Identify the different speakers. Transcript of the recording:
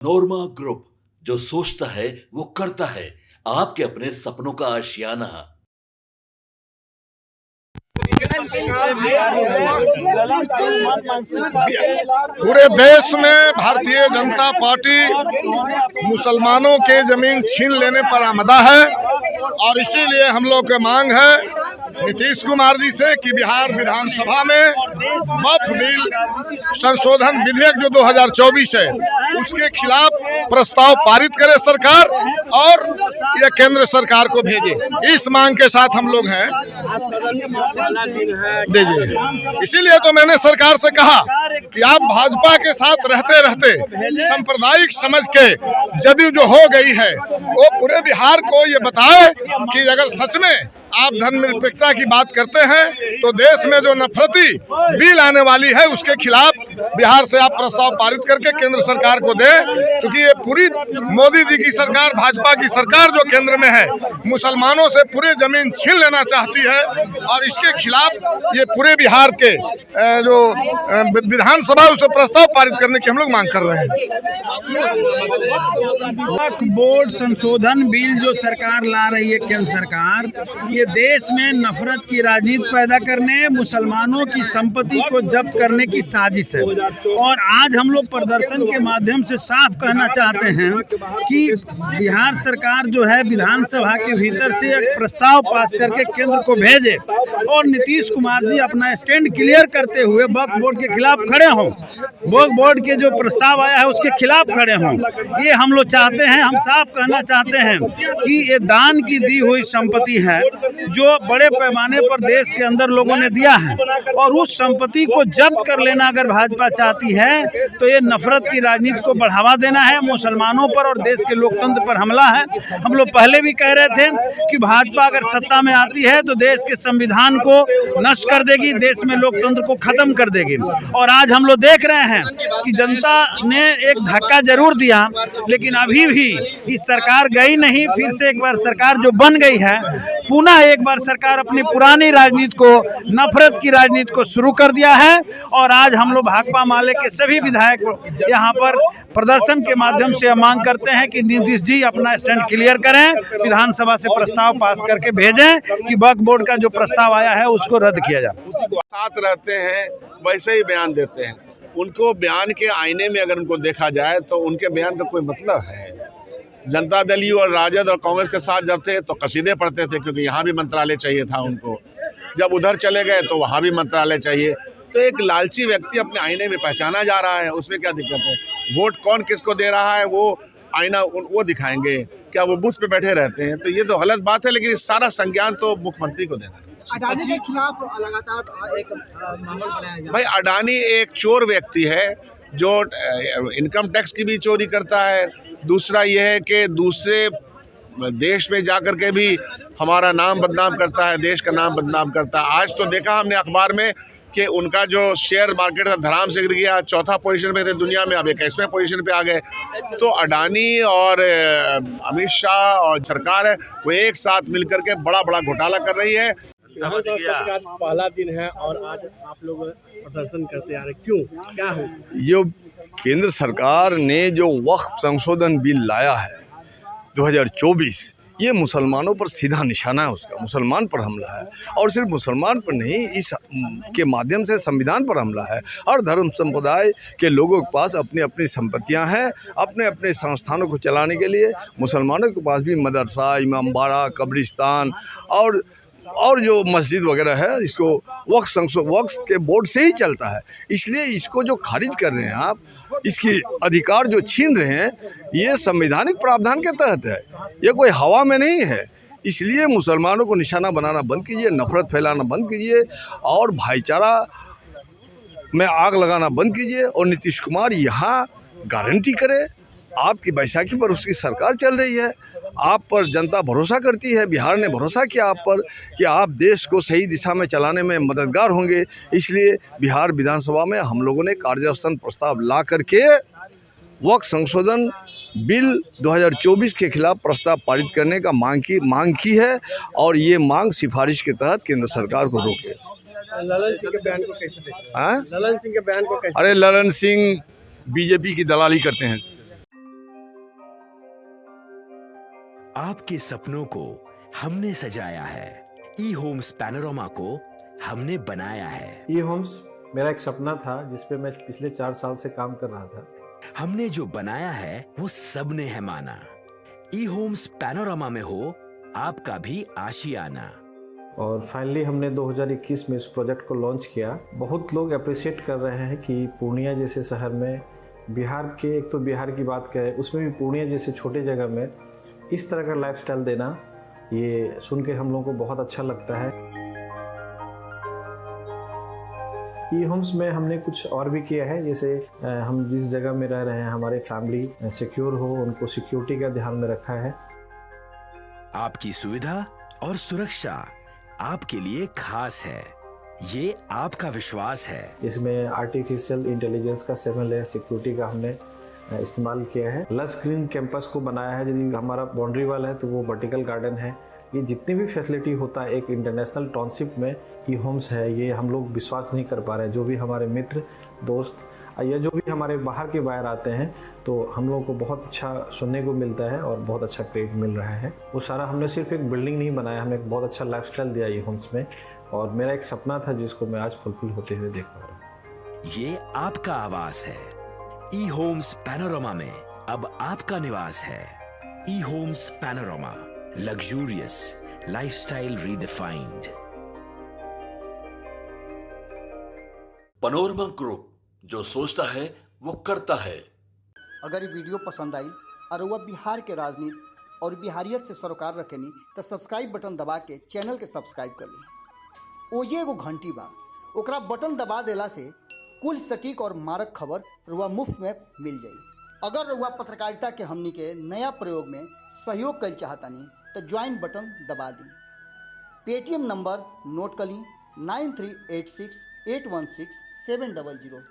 Speaker 1: नोरमा group, जो सोचता है वो करता है। आपके अपने सपनों का आशियाना।
Speaker 2: पूरे देश में भारतीय जनता पार्टी मुसलमानों के जमीन छीन लेने पर आमदा है और इसीलिए हम लोग की मांग है नीतीश कुमार जी से कि बिहार विधानसभा में वक्फ बिल संशोधन विधेयक जो 2024 है उसके खिलाफ प्रस्ताव पारित करे सरकार और यह केंद्र सरकार को भेजे। इस मांग के साथ हम लोग हैं। दीजिए, इसीलिए तो मैंने सरकार से कहा कि आप भाजपा के साथ रहते रहते सांप्रदायिक समझ के जदयू जो हो गई है वो पूरे बिहार को ये बताए कि अगर सच में आप धर्मनिरपेक्षता की बात करते हैं तो देश में जो नफरती बिल आने वाली है उसके खिलाफ बिहार से आप प्रस्ताव पारित करके केंद्र सरकार को दें, क्योंकि ये पूरी मोदी जी की सरकार, भाजपा की सरकार जो केंद्र में है मुसलमानों से पूरे जमीन छीन लेना चाहती है और इसके खिलाफ ये पूरे बिहार के जो विधानसभा उसे प्रस्ताव पारित करने की हम लोग मांग कर रहे हैं।
Speaker 3: वक्फ बोर्ड संशोधन बिल जो सरकार ला रही है, केंद्र सरकार, ये देश में नफरत की राजनीति पैदा करने, मुसलमानों की संपत्ति को जब्त करने की साजिश है। और आज हम लोग प्रदर्शन के माध्यम से साफ कहना चाहते हैं कि बिहार सरकार जो है विधानसभा के भीतर से एक प्रस्ताव पास करके केंद्र को भेजे और नीतीश कुमार जी अपना स्टैंड क्लियर करते हुए वक्फ बोर्ड के खिलाफ खड़े हों, वक्फ बोर्ड के जो प्रस्ताव आया है उसके खिलाफ खड़े हों। ये हम लोग चाहते हैं। हम साफ कहना चाहते हैं कि ये दान की दी हुई संपत्ति है जो बड़े पैमाने पर देश के अंदर लोगों ने दिया है और उस संपत्ति को जब्त कर लेना अगर भाजपा चाहती है तो ये नफरत की राजनीति को बढ़ावा देना है, मुसलमानों पर और देश के लोकतंत्र पर हमला है। हम लोग पहले भी कह रहे थे कि भाजपा अगर सत्ता में आती है तो देश के संविधान को नष्ट कर देगी, देश में लोकतंत्र को खत्म कर देगी। और आज हम लोग देख रहे हैं कि जनता ने एक धक्का जरूर दिया, लेकिन अभी भी इस सरकार गई नहीं। फिर से एक बार सरकार जो बन गई है, पुनः एक बार सरकार अपनी पुरानी राजनीति को, नफरत की राजनीति को शुरू कर दिया है। और आज हम लोग भाकपा माले के सभी विधायक यहाँ पर प्रदर्शन के माध्यम से मांग करते हैं कि नीतीश जी अपना स्टैंड क्लियर करें, विधानसभा से प्रस्ताव पास करके भेजें कि वक्फ बोर्ड का जो प्रस्ताव आया है उसको रद्द किया जाए।
Speaker 2: साथ रहते हैं वैसे ही बयान देते हैं। उनको बयान के आईने में अगर उनको देखा जाए तो उनके बयान का कोई मतलब है। जनता दल यू और राजद और कांग्रेस के साथ जब थे तो कसीदे पढ़ते थे, क्योंकि यहाँ भी मंत्रालय चाहिए था उनको। जब उधर चले गए तो वहाँ भी मंत्रालय चाहिए। तो एक लालची व्यक्ति अपने आईने में पहचाना जा रहा है, उसमें क्या दिक्कत है? वोट कौन किसको दे रहा है वो आईना वो दिखाएंगे, क्या वो बूथ पे बैठे रहते हैं? तो ये तो गलत बात है, लेकिन इस सारा संज्ञान तो मुख्यमंत्री को देना है।
Speaker 4: अडानी के खिलाफ लगातार एक माहौल बनाया जा रहा है।
Speaker 2: भाई, अडानी एक चोर व्यक्ति है जो इनकम टैक्स की भी चोरी करता है। दूसरा ये है कि दूसरे देश में जाकर के भी हमारा नाम बदनाम करता है, देश का नाम बदनाम करता है। आज तो देखा हमने अखबार में कि उनका जो शेयर मार्केट था धड़ाम से गिर गया, चौथा पोजीशन पे थे दुनिया में, अब 21वें पोजीशन पे आ गए। तो अडानी और अमित शाह और सरकार है वो एक साथ मिलकर के बड़ा बड़ा घोटाला कर रही है।
Speaker 4: पहला दिन है और आज आप लोग प्रदर्शन करते आ रहे, क्यों, क्या हो?
Speaker 5: जो केंद्र सरकार ने जो वक्फ संशोधन बिल लाया है 2024, ये मुसलमानों पर सीधा निशाना है उसका, मुसलमान पर हमला है। और सिर्फ मुसलमान पर नहीं, इस के माध्यम से संविधान पर हमला है। हर धर्म संप्रदाय के लोगों के पास अपनी अपनी संपत्तियां हैं, अपने अपने संस्थानों को चलाने के लिए। मुसलमानों के पास भी मदरसा, इमामबाड़ा, कब्रिस्तान और जो मस्जिद वगैरह है, इसको वक्फ के बोर्ड से ही चलता है। इसलिए इसको जो खारिज कर रहे हैं आप, इसकी अधिकार जो छीन रहे हैं, ये संवैधानिक प्रावधान के तहत है, ये कोई हवा में नहीं है। इसलिए मुसलमानों को निशाना बनाना बंद कीजिए, नफरत फैलाना बंद कीजिए और भाईचारा में आग लगाना बंद कीजिए। और नीतीश कुमार यहाँ गारंटी करे, आपकी बैसाखी पर उसकी सरकार चल रही है, आप पर जनता भरोसा करती है, बिहार ने भरोसा किया आप पर कि आप देश को सही दिशा में चलाने में मददगार होंगे। इसलिए बिहार विधानसभा में हम लोगों ने कार्यस्थल प्रस्ताव ला करके वक्फ संशोधन बिल 2024 के खिलाफ प्रस्ताव पारित करने का मांग की है और ये मांग सिफारिश के तहत केंद्र सरकार को रोके।
Speaker 4: ललन सिंह के बयान को कैसे देखते हैं? ललन सिंह के बयान को कैसे?
Speaker 5: अरे ललन सिंह बीजेपी की दलाली करते हैं।
Speaker 6: आपके सपनों को हमने सजाया है। ई होम्स पैनोरमा को हमने बनाया है।
Speaker 7: ई होम्स मेरा एक सपना था जिसपे मैं पिछले 4 साल से काम कर रहा था।
Speaker 6: हमने जो बनाया है वो सबने है माना। ई होम्स पैनोरमा में हो आपका भी आशियाना।
Speaker 7: और फाइनली हमने 2021 में इस प्रोजेक्ट को लॉन्च किया। बहुत लोग अप्रिशिएट कर रहे हैं कि पूर्णिया जैसे शहर में, बिहार के, एक तो बिहार की बात करें उसमें भी पूर्णिया जैसे छोटे जगह में इस तरह का लाइफस्टाइल देना, ये सुन के हम लोगों को बहुत अच्छा लगता है। ई होम्स में हमने कुछ और भी किया है, जैसे हम जिस जगह में रह रहे हैं हमारे फैमिली सिक्योर हो, उनको सिक्योरिटी का ध्यान में रखा है।
Speaker 6: आपकी सुविधा और सुरक्षा आपके लिए खास है, ये आपका विश्वास है।
Speaker 7: इसमें आर्टिफिशियल इंटेलिजेंस का 7 लेयर सिक्योरिटी का हमने इस्तेमाल किया है। लस ग्रीन कैंपस को बनाया है। यदि हमारा बाउंड्री वाल है तो वो वर्टिकल गार्डन है। ये जितनी भी फैसिलिटी होता है एक इंटरनेशनल टाउनशिप में ई होम्स है, ये हम लोग विश्वास नहीं कर पा रहे हैं। जो भी हमारे मित्र दोस्त या जो भी हमारे बाहर के बाहर आते हैं तो हम लोगों को बहुत अच्छा सुनने को मिलता है और बहुत अच्छा क्रेडिट मिल रहा है। वो सारा हमने सिर्फ एक बिल्डिंग नहीं बनाया, हमने एक बहुत अच्छा लाइफस्टाइल दिया ई होम्स में, और मेरा एक सपना था जिसको मैं आज फुलफिल होते हुए देख पा रहा हूँ।
Speaker 6: ये आपका आवास है। ई होम्स पैनोरमा में अब आपका निवास है। E homes Panorama, luxurious lifestyle redefined.
Speaker 1: Panorama group, जो सोचता है वो करता है।
Speaker 8: अगर ये वीडियो पसंद आई और वह बिहार के राजनीति और बिहारियत से सरोकार रखेनी तो सब्सक्राइब बटन दबा के चैनल के सब्सक्राइब कर ली। ओजे एगो घंटी बा, ओकरा बटन दबा देला से कुल सटीक और मारक खबर रुआ मुफ्त में मिल जाई। अगर रुआ पत्रकारिता के हमनी के नया प्रयोग में सहयोग कर चाहतानी तो ज्वाइन बटन दबा दी। पेटीएम नंबर नोट कर ली 9386816700।